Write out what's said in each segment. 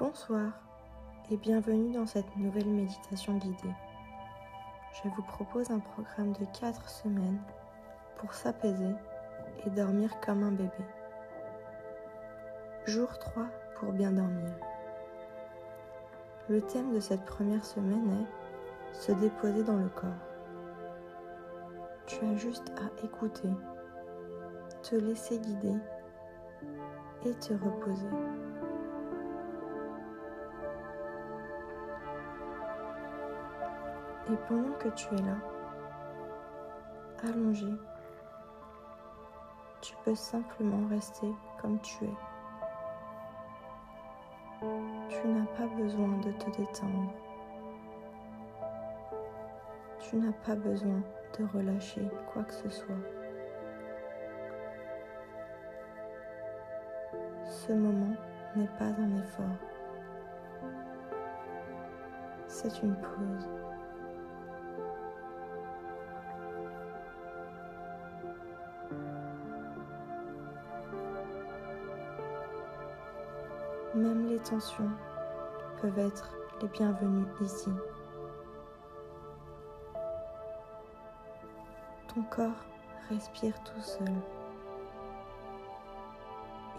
Bonsoir et bienvenue dans cette nouvelle méditation guidée. Je vous propose un programme de 4 semaines pour s'apaiser et dormir comme un bébé. Jour 3 pour bien dormir. Le thème de cette première semaine est se déposer dans le corps. Tu as juste à écouter, te laisser guider et te reposer. Et pendant que tu es là, allongé, tu peux simplement rester comme tu es. Tu n'as pas besoin de te détendre. Tu n'as pas besoin de relâcher quoi que ce soit. Ce moment n'est pas un effort. C'est une pause. Même les tensions peuvent être les bienvenues ici. Ton corps respire tout seul.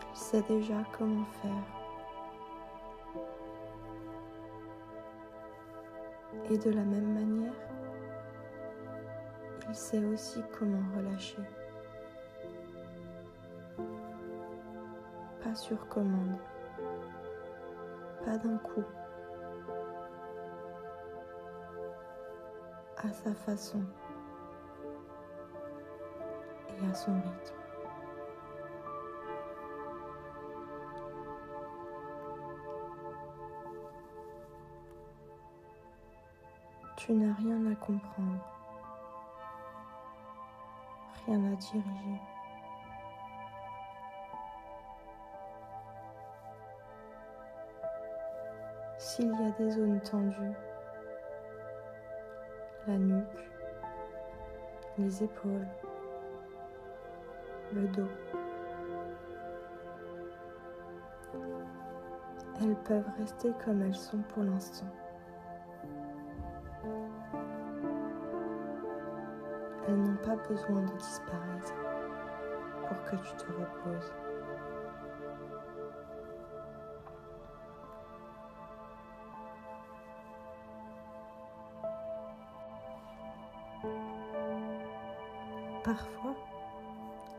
Il sait déjà comment faire. Et de la même manière, il sait aussi comment relâcher. Pas sur commande, pas d'un coup, à sa façon et à son rythme. Tu n'as rien à comprendre, rien à diriger. S'il y a des zones tendues, la nuque, les épaules, le dos, elles peuvent rester comme elles sont pour l'instant. Elles n'ont pas besoin de disparaître pour que tu te reposes. Parfois,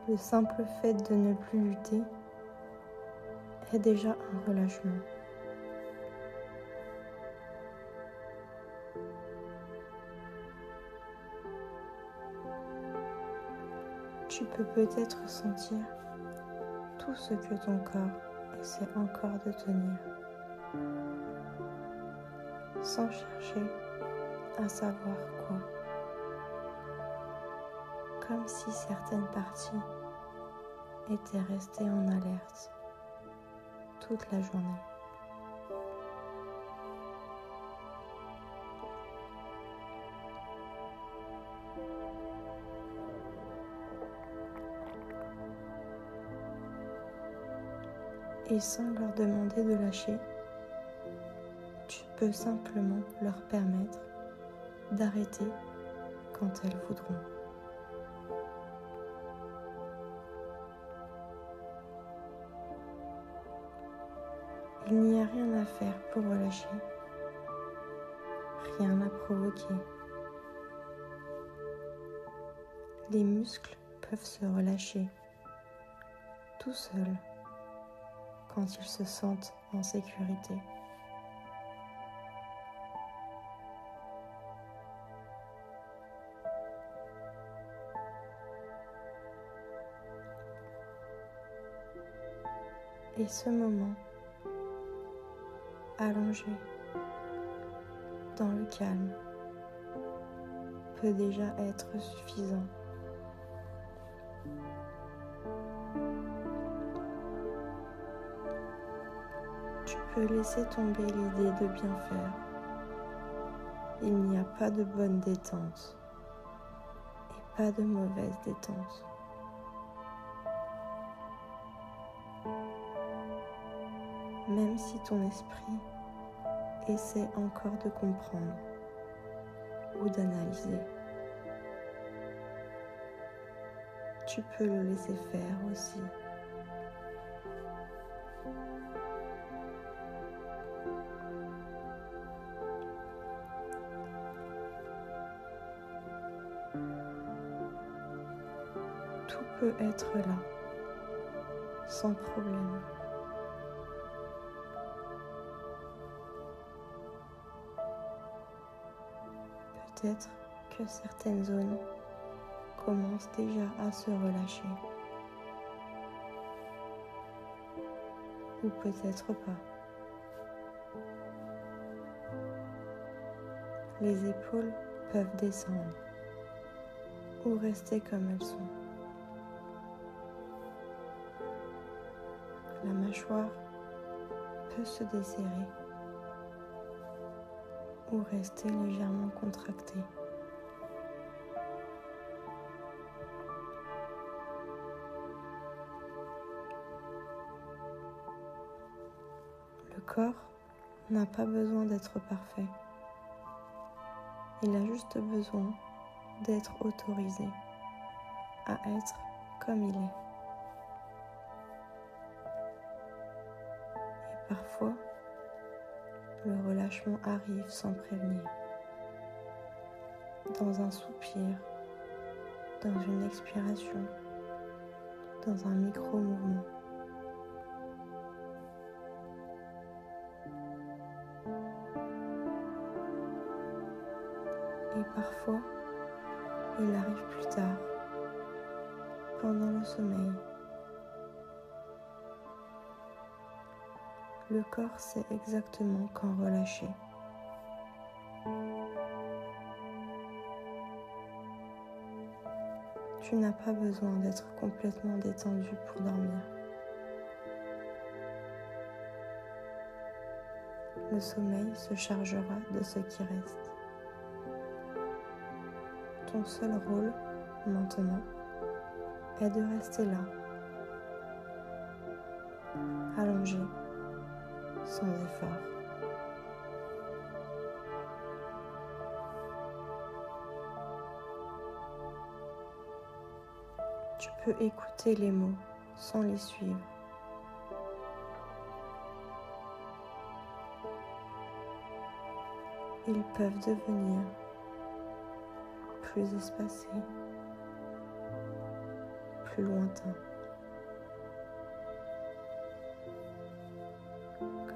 le simple fait de ne plus lutter est déjà un relâchement. Tu peux peut-être sentir tout ce que ton corps essaie encore de tenir, sans chercher à savoir quoi, comme si certaines parties étaient restées en alerte toute la journée. Et sans leur demander de lâcher, tu peux simplement leur permettre d'arrêter quand elles voudront. Il n'y a rien à faire pour relâcher, rien à provoquer. Les muscles peuvent se relâcher tout seuls quand ils se sentent en sécurité. Et ce moment, allongé dans le calme, peut déjà être suffisant. Tu peux laisser tomber l'idée de bien faire. Il n'y a pas de bonne détente et pas de mauvaise détente. même si ton esprit essaie encore de comprendre ou d'analyser. Tu peux le laisser faire aussi. Tout peut être là, sans problème. Peut-être que certaines zones commencent déjà à se relâcher. Ou peut-être pas. Les épaules peuvent descendre ou rester comme elles sont. La mâchoire peut se desserrer ou rester légèrement contractée. Le corps n'a pas besoin d'être parfait. Il a juste besoin d'être autorisé à être comme il est. Et parfois, le relâchement arrive sans prévenir. Dans un soupir, dans une expiration, dans un micro-mouvement. Et parfois, il arrive plus tard, pendant le sommeil. Le corps sait exactement quand relâcher. Tu n'as pas besoin d'être complètement détendu pour dormir. Le sommeil se chargera de ce qui reste. Ton seul rôle, maintenant, est de rester là, allongé, sans effort. Tu peux écouter les mots sans les suivre. Ils peuvent devenir plus espacés, plus lointains.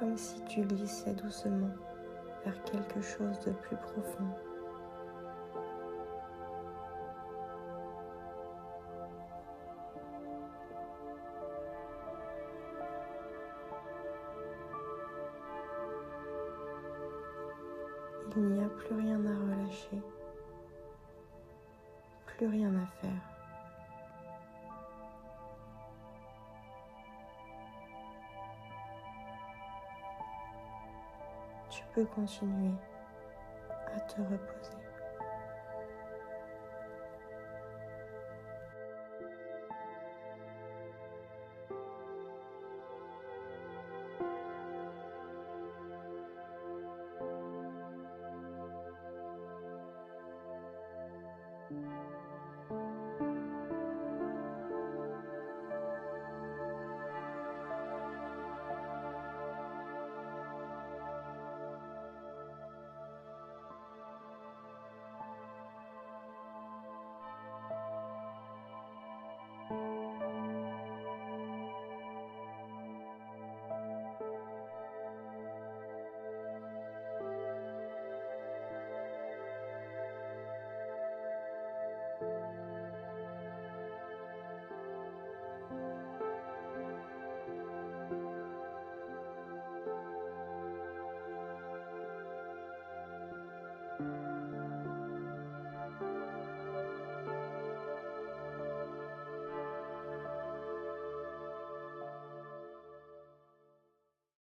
Comme si tu glissais doucement vers quelque chose de plus profond. Il n'y a plus rien à relâcher, plus rien à faire. Tu peux continuer à te reposer.